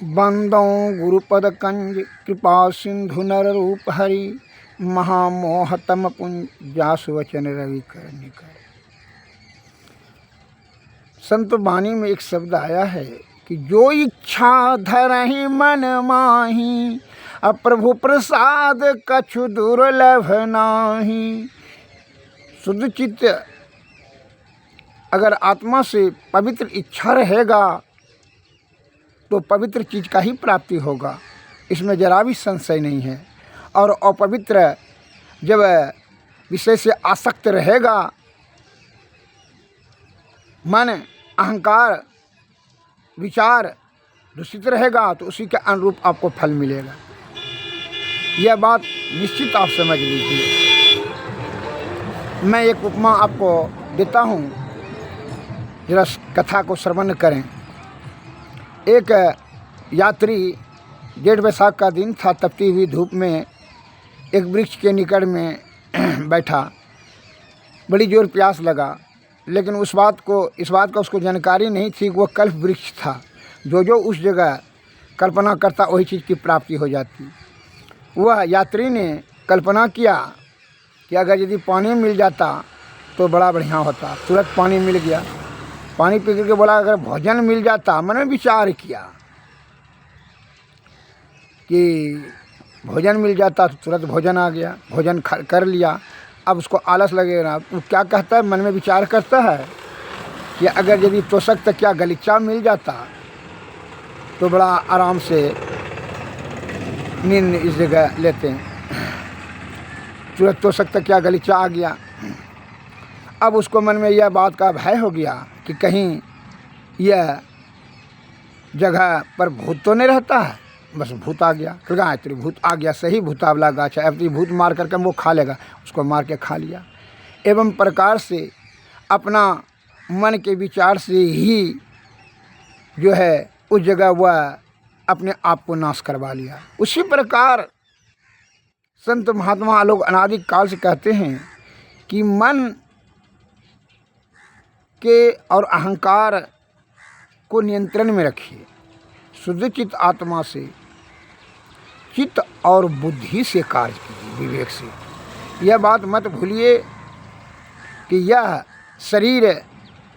बंदों गुरुपद कंज कृपा सिंधु नर रूप हरि महामोहतम पुंज जासु वचन रवि कर निकर। संत वाणी में एक शब्द आया है कि जो इच्छा धरहि मन माही, अब प्रभु प्रसाद कछु दुर्लभ नाही। शुद्ध चित्त अगर आत्मा से पवित्र इच्छा रहेगा तो पवित्र चीज़ का ही प्राप्ति होगा, इसमें जरा भी संशय नहीं है। और अपवित्र जब विषय से आसक्त रहेगा, मन अहंकार विचार दूषित रहेगा, तो उसी के अनुरूप आपको फल मिलेगा। यह बात निश्चित आप समझ लीजिए। मैं एक उपमा आपको देता हूँ, जरा कथा को श्रवण करें। एक यात्री 1.5 वैशाख का दिन था, तपती हुई धूप में एक वृक्ष के निकट में बैठा। बड़ी जोर प्यास लगा, लेकिन इस बात का उसको जानकारी नहीं थी कि वह कल्प वृक्ष था। जो उस जगह कल्पना करता वही चीज़ की प्राप्ति हो जाती। वह यात्री ने कल्पना किया कि अगर यदि पानी मिल जाता तो बड़ा बढ़िया होता। तुरंत पानी मिल गया। पानी पी करके बोला अगर भोजन मिल जाता। मैंने विचार किया कि भोजन मिल जाता तो तुरंत भोजन आ गया, भोजन कर लिया। अब उसको आलस लगेगा। वो क्या कहता है, मन में विचार करता है कि अगर यदि तोशक तक क्या गलीचा मिल जाता तो बड़ा आराम से नींद इस जगह लेते हैं। तुरंत तोशक तक क्या गलीचा आ गया। अब उसको मन में यह बात का भय हो गया कि कहीं यह जगह पर भूत तो नहीं रहता है। बस भूत आ गया, गायत्री भूत आ गया, सही भूतावला गाछ है, अब तो भूत मार करके वो खा लेगा। उसको मार के खा लिया। एवं प्रकार से अपना मन के विचार से ही जो है उस जगह वह अपने आप को नाश करवा लिया। उसी प्रकार संत महात्मा लोग अनादि काल से कहते हैं कि मन के और अहंकार को नियंत्रण में रखिए। शुद्ध चित्त आत्मा से, चित्त और बुद्धि से कार्य कीजिए, विवेक से। यह बात मत भूलिए कि यह शरीर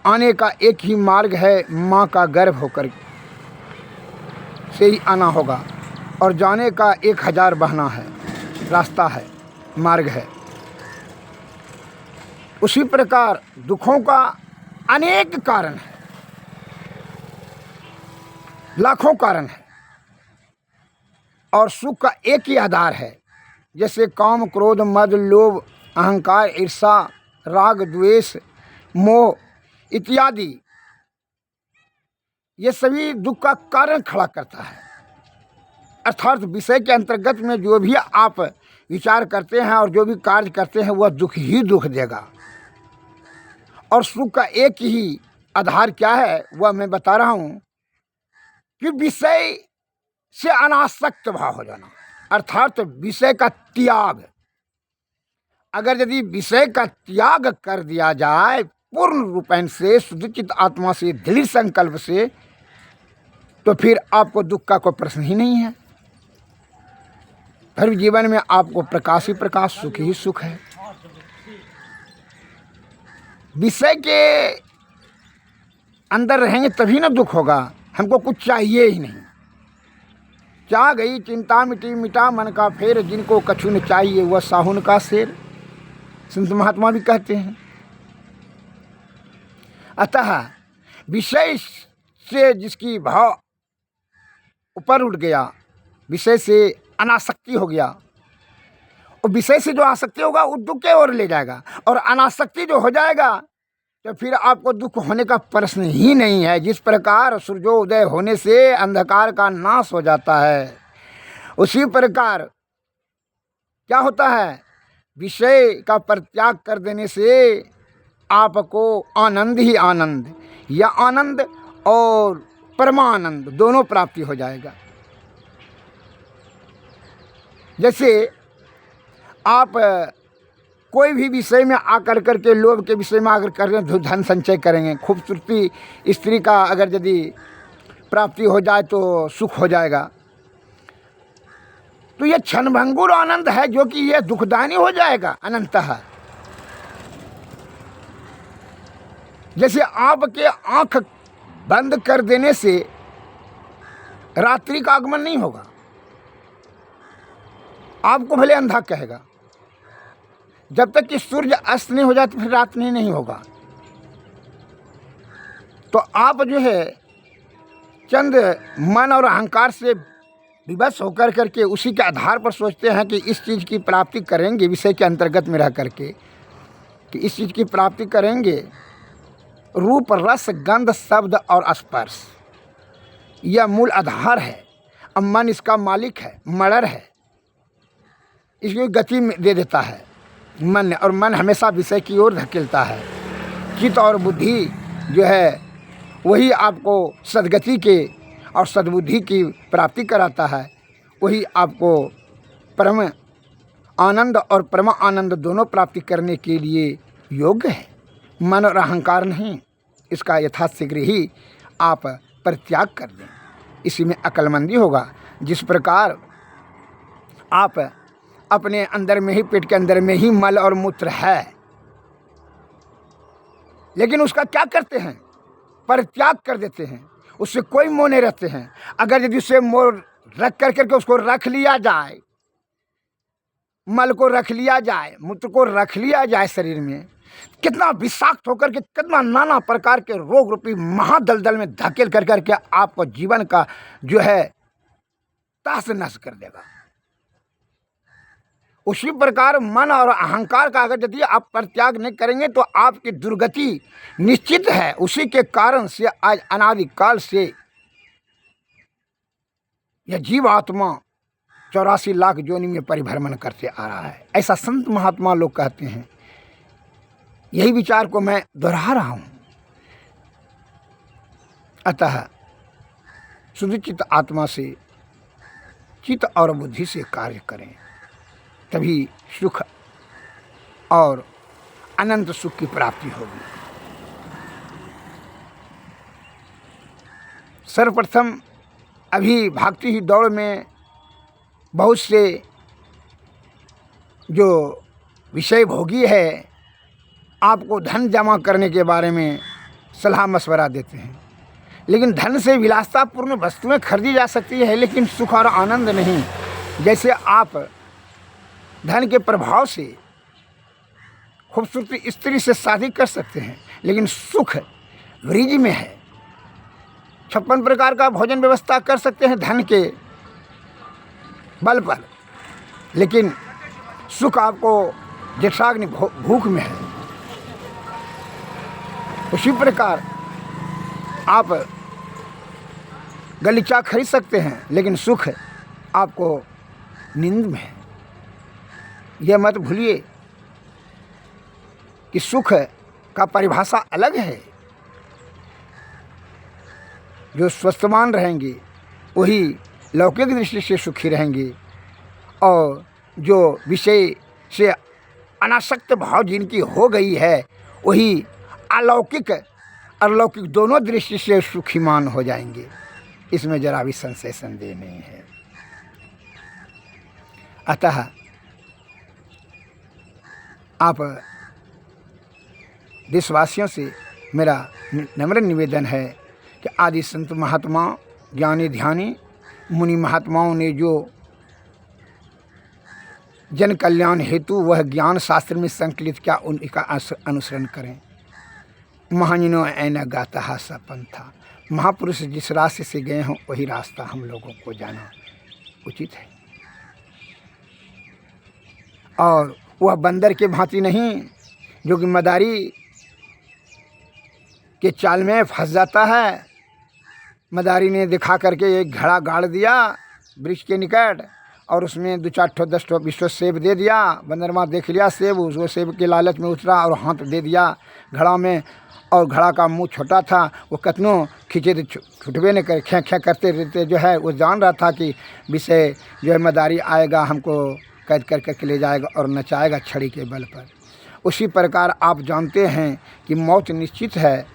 आने का एक ही मार्ग है, माँ का गर्भ होकर से ही आना होगा, और जाने का 1000 बहाना है, रास्ता है, मार्ग है। उसी प्रकार दुखों का अनेक कारण है, लाखों कारण है, और सुख का एक ही आधार है। जैसे काम क्रोध मद लोभ अहंकार ईर्षा राग द्वेष मोह इत्यादि, ये सभी दुख का कारण खड़ा करता है। अर्थात विषय के अंतर्गत में जो भी आप विचार करते हैं और जो भी कार्य करते हैं वह दुख ही दुख देगा। और सुख का एक ही आधार क्या है वह मैं बता रहा हूँ कि विषय से अनासक्त भाव हो जाना, अर्थात विषय का त्याग। अगर यदि विषय का त्याग कर दिया जाए पूर्ण रूपेण से, शुद्ध चित्त आत्मा से, दृढ़ संकल्प से, तो फिर आपको दुख का कोई प्रश्न ही नहीं है। फिर जीवन में आपको प्रकाश ही प्रकाश, सुख ही सुख है। विषय के अंदर रहेंगे तभी ना दुख होगा। हमको कुछ चाहिए ही नहीं। चाह गई चिंता मिटी मिटा मन का फेर, जिनको कछु न चाहिए वह साहुन का शेर। संत महात्मा भी कहते हैं। अतः विषय से जिसकी भाव ऊपर उठ गया, विषय से अनासक्ति हो गया, और विषय से जो आसक्ति होगा वो दुख के ओर ले जाएगा। और अनासक्ति जो हो जाएगा तो फिर आपको दुख होने का प्रश्न ही नहीं है। जिस प्रकार सूर्योदय होने से अंधकार का नाश हो जाता है, उसी प्रकार क्या होता है, विषय का परित्याग कर देने से आपको आनंद ही आनंद, या आनंद और परमानंद दोनों प्राप्ति हो जाएगा। जैसे आप कोई भी विषय में आकर करके, लोभ के विषय में आकर करके धन संचय करेंगे, खूबसूरती स्त्री का अगर यदि प्राप्ति हो जाए तो सुख हो जाएगा। तो ये क्षणभंगुर आनंद है जो कि ये दुखदायी हो जाएगा अनंतः। जैसे आपके आंख बंद कर देने से रात्रि का आगमन नहीं होगा, आपको भले अंधा कहेगा, जब तक कि सूर्य अस्त नहीं हो जाए तो फिर रात नहीं होगा। तो आप जो है चंद मन और अहंकार से विवश होकर करके उसी के आधार पर सोचते हैं कि इस चीज़ की प्राप्ति करेंगे, विषय के अंतर्गत में रह करके कि इस चीज़ की प्राप्ति करेंगे। रूप, रस, गंध, शब्द और स्पर्श, यह मूल आधार है। अब मन इसका मालिक है, मर्डर है, इसकी गति दे देता है मन, और मन हमेशा विषय की ओर धकेलता है। चित्त और बुद्धि जो है वही आपको सद्गति के और सद्बुद्धि की प्राप्ति कराता है, वही आपको परम आनंद और परम आनंद दोनों प्राप्ति करने के लिए योग्य है, मन और अहंकार नहीं। इसका यथाशीघ्र ही आप परित्याग कर दें, इसी में अक्लमंदी होगा। जिस प्रकार आप अपने अंदर में ही, पेट के अंदर में ही मल और मूत्र है, लेकिन उसका क्या करते हैं? परित्याग कर देते हैं, उससे कोई मोह नहीं रखते हैं। अगर यदि उसे मोह रख करके उसको रख लिया जाए, मल को रख लिया जाए, मूत्र को रख लिया जाए शरीर में, कितना विषाक्त होकर के कितना नाना प्रकार के रोग रूपी महादलदल में धकेल कर करके आपको जीवन का जो है तहस नहस कर देगा। उसी प्रकार मन और अहंकार का अगर यदि आप परित्याग नहीं करेंगे तो आपकी दुर्गति निश्चित है। उसी के कारण से आज अनादिकाल से यह जीव आत्मा 84 लाख योनि में परिभ्रमण करते आ रहा है, ऐसा संत महात्मा लोग कहते हैं। यही विचार को मैं दोहरा रहा हूँ। अतः शुद्ध चित्त आत्मा से, चित्त और बुद्धि से कार्य करें, तभी सुख और अनंत सुख की प्राप्ति होगी। सर्वप्रथम अभी भागती ही दौड़ में बहुत से जो विषय भोगी है आपको धन जमा करने के बारे में सलाह मशवरा देते हैं, लेकिन धन से विलासतापूर्ण वस्तुएं खरीदी जा सकती है, लेकिन सुख और आनंद नहीं। जैसे आप धन के प्रभाव से खूबसूरत स्त्री से शादी कर सकते हैं, लेकिन सुख वृज में है। 56 प्रकार का भोजन व्यवस्था कर सकते हैं धन के बल पर, लेकिन सुख आपको जठराग्नि भूख में है। उसी प्रकार आप गलीचा खरीद सकते हैं, लेकिन सुख आपको नींद में है। यह मत भूलिए कि सुख का परिभाषा अलग है। जो स्वस्थवान रहेंगे वही लौकिक दृष्टि से सुखी रहेंगे, और जो विषय से अनासक्त भाव जिनकी हो गई है वही अलौकिक और लौकिक दोनों दृष्टि से सुखीमान हो जाएंगे। इसमें जरा भी संदेह नहीं है। अतः आप देशवासियों से मेरा नम्र निवेदन है कि आदि संत महात्मा, ज्ञानी ध्यानी मुनि महात्माओं ने जो जन कल्याण हेतु वह ज्ञान शास्त्र में संकलित किया, उनका अनुसरण करें। महाजनों ऐना गाता सा पंथा, महापुरुष जिस रास्ते से गए हों वही रास्ता हम लोगों को जाना उचित है। और वह बंदर के भांति नहीं जो कि मदारी के चाल में फंस जाता है। मदारी ने दिखा करके एक घड़ा गाड़ दिया वृक्ष के निकट, और उसमें 2-4 ठो 10 ठो 20 ठो सेब दे दिया। बंदरमा देख लिया सेब, वो सेब के लालच में उतरा और हाथ दे दिया घड़ा में, और घड़ा का मुंह छोटा था, वो कतनों खींचे तो छुटबे नहीं करे, खे करते रहते जो है वो जान रहा था कि विषय जो है मदारी आएगा हमको कैद करके ले जाएगा और नचाएगा छड़ी के बल पर। उसी प्रकार आप जानते हैं कि मौत निश्चित है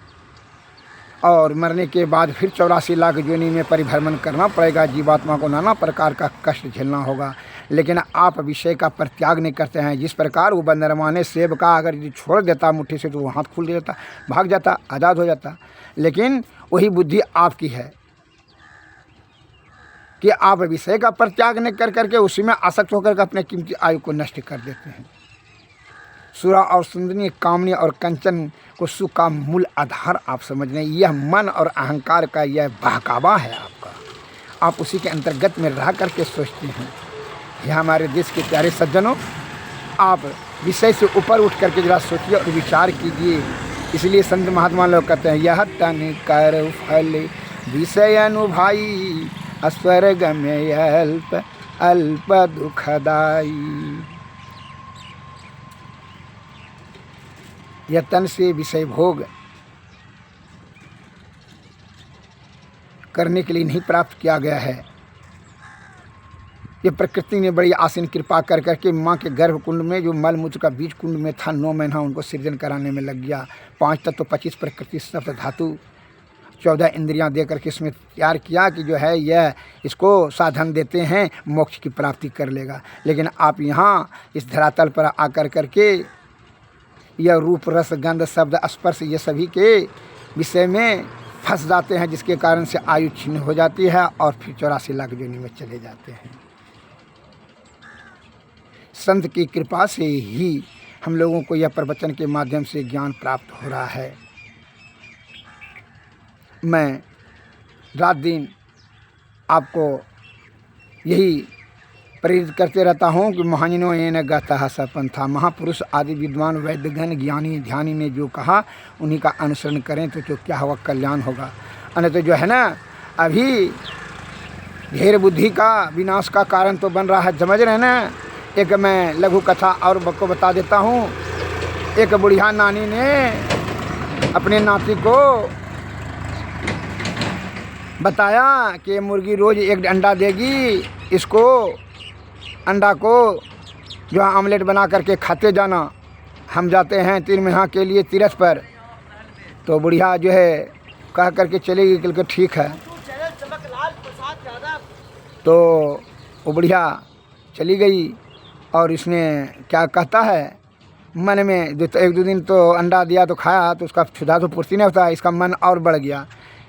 और मरने के बाद फिर 84 लाख योनि में परिभ्रमण करना पड़ेगा। जीवात्मा को नाना प्रकार का कष्ट झेलना होगा, लेकिन आप विषय का परित्याग नहीं करते हैं। जिस प्रकार वो बंदरमा ने सेब का अगर छोड़ देता मुट्ठी से तो वो हाथ खुल जाता, भाग जाता, आज़ाद हो जाता। लेकिन वही बुद्धि आपकी है कि आप विषय का परित्याग नहीं कर करके उसी में आसक्त होकर अपने कीमती आयु को नष्ट कर देते हैं। सुरा और सुंदरी, कामनी और कंचन को सुख का मूल आधार आप समझ लें। यह मन और अहंकार का यह बहकावा है आपका, आप उसी के अंतर्गत में रह करके सोचते हैं। यह हमारे देश के प्यारे सज्जनों, आप विषय से ऊपर उठ करके जरा सोचिए और विचार कीजिए। इसलिए संत महात्मा लोग कहते हैं, यह तन कर फल विषय अनुभवाई, स्वर्ग में अल्प अल्प दुखदाई। यह तन से विषय भोग करने के लिए नहीं प्राप्त किया गया है। ये प्रकृति ने बड़ी आसीन कृपा कर करके माँ के गर्भ कुंड में जो मल मूत्र का बीज कुंड में था 9 महीना उनको सृजन कराने में लग गया। 5 तत्व 25 प्रकृति सप्त धातु 14 इंद्रियां दे करके इसमें तैयार किया कि जो है यह इसको साधन देते हैं, मोक्ष की प्राप्ति कर लेगा। लेकिन आप यहाँ इस धरातल पर आकर करके यह रूप रस गंध शब्द स्पर्श ये सभी के विषय में फंस जाते हैं, जिसके कारण से आयु छीन हो जाती है और फिर 84 लाख योनि में चले जाते हैं। संत की कृपा से ही हम लोगों को यह प्रवचन के माध्यम से ज्ञान प्राप्त हो रहा है। मैं रात दिन आपको यही प्रेरित करते रहता हूँ कि महाजनों ये न गाता सपंथा, महापुरुष आदि विद्वान वैद्यगण ज्ञानी ध्यानी ने जो कहा उन्हीं का अनुसरण करें तो जो क्या होगा, कल्याण होगा। अन्यथा जो है ना, अभी ढेर बुद्धि का विनाश का कारण तो बन रहा है, समझ रहे हैं ना। एक मैं लघु कथा और को बता देता हूँ। एक बुढ़िया नानी ने अपने नाती को बताया कि मुर्गी रोज़ एक अंडा देगी, इसको अंडा को जो है आमलेट बना करके खाते जाना, हम जाते हैं 3 महीना के लिए तीरथ पर। तो बुढ़िया जो है कह करके चलेगी कि ठीक है। तो वो बुढ़िया चली गई और इसने क्या कहता है मन में, 1-2 दिन तो अंडा दिया तो खाया तो उसका क्षुधा तो पूर्ति नहीं होता, इसका मन और बढ़ गया।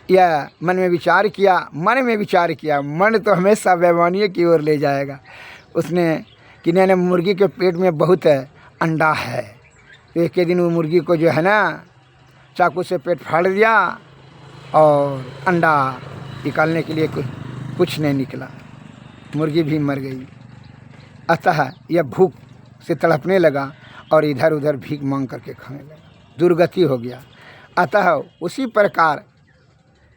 यह मन में विचार किया, मन तो हमेशा बेईमानी की ओर ले जाएगा। उसने कि नहीं मुर्गी के पेट में बहुत अंडा है। तो एक दिन वो मुर्गी को जो है ना चाकू से पेट फाड़ दिया और अंडा निकालने के लिए कुछ नहीं निकला, मुर्गी भी मर गई। अतः यह भूख से तड़पने लगा और इधर उधर भीख मांग करके खाने लगा, दुर्गति हो गया। अतः उसी प्रकार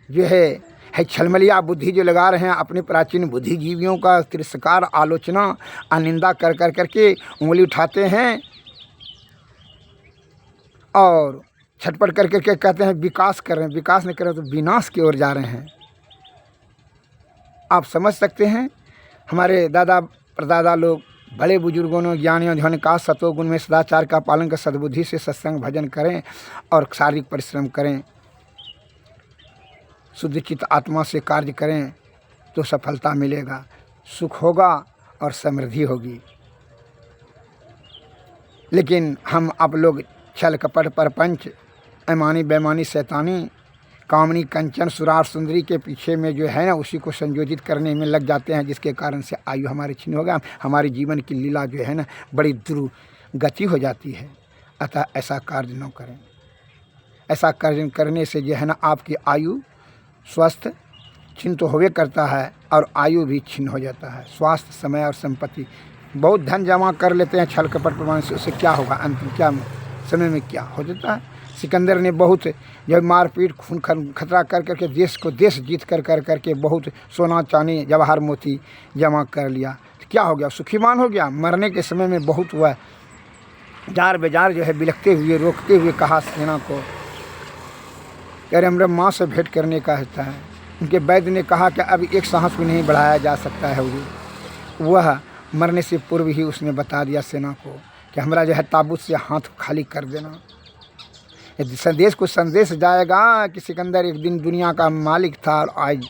जो है छलमलिया बुद्धि जो लगा रहे हैं अपने प्राचीन बुद्धिजीवियों का तिरस्कार, आलोचना, अनिंदा कर कर करके उंगली उठाते हैं और छटपट कर करके कहते हैं विकास कर रहे हैं। विकास नहीं कर रहे तो विनाश की ओर जा रहे हैं। आप समझ सकते हैं, हमारे दादा परदादा लोग बड़े बुजुर्गों ने ज्ञानियों धन का सतोगुण में सदाचार का पालन कर सद्बुद्धि से सत्संग भजन करें और शारीरिक परिश्रम करें, शुद्ध चित्त आत्मा से कार्य करें तो सफलता मिलेगा, सुख होगा और समृद्धि होगी। लेकिन हम आप लोग छल कपट परपंच ऐमानी बेमानी शैतानी कामनी कंचन सुरार सुंदरी के पीछे में जो है ना उसी को संयोजित करने में लग जाते हैं, जिसके कारण से आयु हमारी छीन हो गया, हमारे जीवन की लीला जो है ना बड़ी दुर्गति हो जाती है। अतः ऐसा कार्य न करें। ऐसा कार्य करने से जो है ना आपकी आयु स्वस्थ छिन्न तो होवे करता है और आयु भी छिन्न हो जाता है। स्वास्थ्य, समय और संपत्ति, बहुत धन जमा कर लेते हैं छल कपट प्रमाण से, उससे क्या होगा, अंतिम क्या समय में क्या हो जाता है। सिकंदर ने बहुत जब मारपीट खून खतरा कर करके देश को देश जीत कर करके बहुत सोना चांदी जवाहर मोती जमा कर लिया, तो क्या हो गया, सुखीमान हो गया। मरने के समय में बहुत वह जार बेजार जो है बिलखते हुए रोकते हुए कहा सेना को, अरे हमारे माँ से भेंट करने का होता है। उनके वैद्य ने कहा कि अब एक सांस भी नहीं बढ़ाया जा सकता है हुजूर। वह मरने से पूर्व ही उसने बता दिया सेना को कि हमारा जो है ताबूत से हाथ खाली कर देना। यदि संदेश को संदेश जाएगा कि सिकंदर एक दिन दुनिया का मालिक था और आज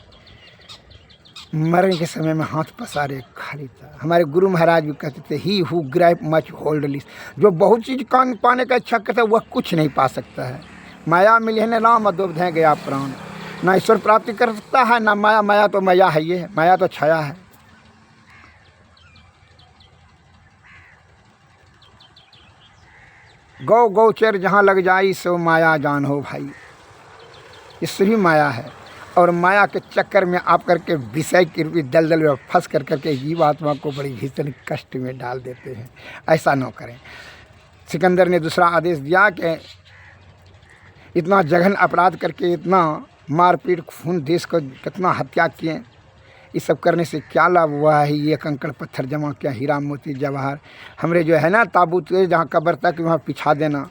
मरने के समय में हाथ पसारे खाली था। हमारे गुरु महाराज भी कहते थे he who grab much hold less, जो बहुत चीज़ कान पाने का इच्छा करता है वह कुछ नहीं पा सकता है। माया मिले न राम अदोबधे गया प्राण, ना ईश्वर प्राप्ति कर सकता है ना माया। माया तो माया है, ये माया तो छाया है। गौ गौचर जहाँ लग जाई सो माया जान हो भाई, ये सभी माया है। और माया के चक्कर में आप करके विषय के रूपी दलदल में फंस कर करके जीवात्मा को बड़ी भीषण कष्ट में डाल देते हैं। ऐसा न करें। सिकंदर ने दूसरा आदेश दिया कि इतना जघन अपराध करके, इतना मारपीट, खून, देश को कितना हत्या किए, ये सब करने से क्या लाभ हुआ है। ये कंकड़ पत्थर जमा किया, हीरा मोती जवाहर, हमरे जो है ना ताबूत जहाँ कब्र तक वहाँ पिछा देना,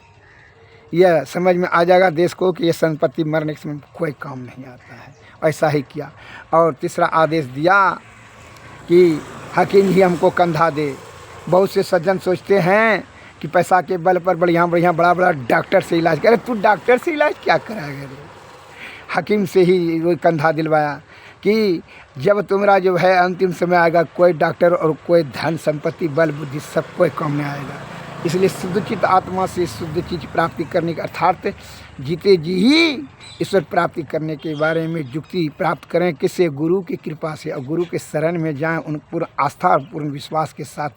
यह समझ में आ जाएगा देश को कि ये संपत्ति मरने के समय कोई काम नहीं आता है। ऐसा ही किया। और तीसरा आदेश दिया कि हकीम ही हमको कंधा दे। बहुत से सज्जन सोचते हैं कि पैसा के बल पर बढ़िया बढ़िया बड़ा बड़ा डॉक्टर से इलाज करे। तू डॉक्टर से इलाज क्या कराएगा रे? हकीम से ही वो कंधा दिलवाया कि जब तुम्हारा जो है अंतिम समय आएगा, कोई डॉक्टर और कोई धन संपत्ति बल बुद्धि सब कोई काम नहीं आएगा। इसलिए शुद्धचित आत्मा से शुद्ध चीज प्राप्ति करने का अर्थात जीते जी ही ईश्वर प्राप्ति करने के बारे में युक्ति प्राप्त करें। किससे? गुरु की कृपा से। और गुरु के शरण में जाएं, उन पूर्ण आस्था और पूर्ण विश्वास के साथ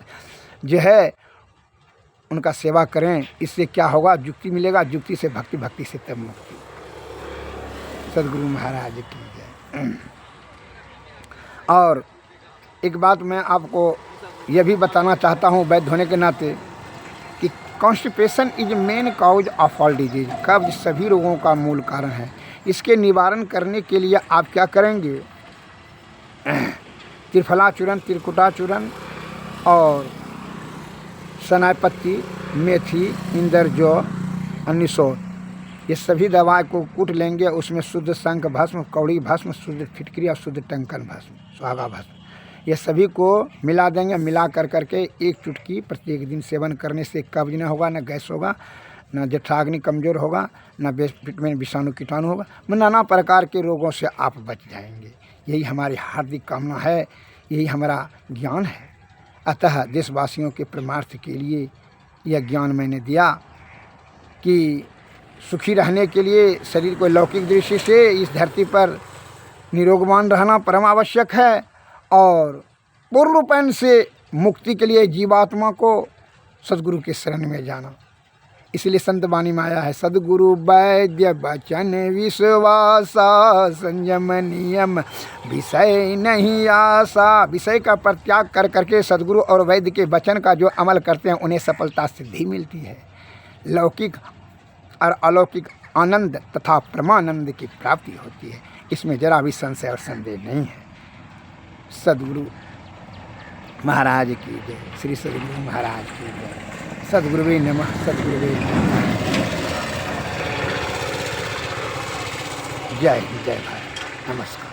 जो है उनका सेवा करें। इससे क्या होगा? युक्ति मिलेगा, युक्ति से भक्ति, भक्ति से तब मुक्ति। सदगुरु महाराज की जय। और एक बात मैं आपको यह भी बताना चाहता हूँ वैद्य होने के नाते कि constipation is main cause of all disease. कब्ज सभी रोगों का मूल कारण है। इसके निवारण करने के लिए आप क्या करेंगे? त्रिफला चूर्ण, त्रिकुटा चूर्ण और सनापत्ती, मेथी, इंदरजौ, अनिसोर, ये सभी दवाएं को कूट लेंगे। उसमें शुद्ध शंख भस्म, कौड़ी भस्म, शुद्ध फिटकरी और शुद्ध टंकन भस्म, सुहागा भस्म, ये सभी को मिला देंगे। मिला कर करके एक चुटकी प्रत्येक दिन सेवन करने से कब्ज न होगा, न गैस होगा, न जठराग्नि कमज़ोर होगा, न पेट में विषाणु कीटाणु होगा। नाना प्रकार के रोगों से आप बच जाएंगे। यही हमारी हार्दिक कामना है, यही हमारा ज्ञान है। अतः देशवासियों के परमार्थ के लिए यह ज्ञान मैंने दिया कि सुखी रहने के लिए शरीर को लौकिक दृष्टि से इस धरती पर निरोगमान रहना परम आवश्यक है। और पूर्ण रूपेण से मुक्ति के लिए जीवात्मा को सदगुरु के शरण में जाना। इसलिए संत वाणी में आया है, सदगुरु वैद्य वचन विश्वासा, संयम नियम विषय नहीं आशा। विषय का परित्याग कर करके सदगुरु और वैद्य के वचन का जो अमल करते हैं उन्हें सफलता सिद्धि मिलती है। लौकिक और अलौकिक आनंद तथा परमानंद की प्राप्ति होती है। इसमें जरा भी संशय और संदेह नहीं है। सदगुरु महाराज की जय। श्री सदगुरु महाराज की जय। सदगुरुवे नमः। सदगुरुवे नमः। जय हिंद, जय भारत। नमस्कार।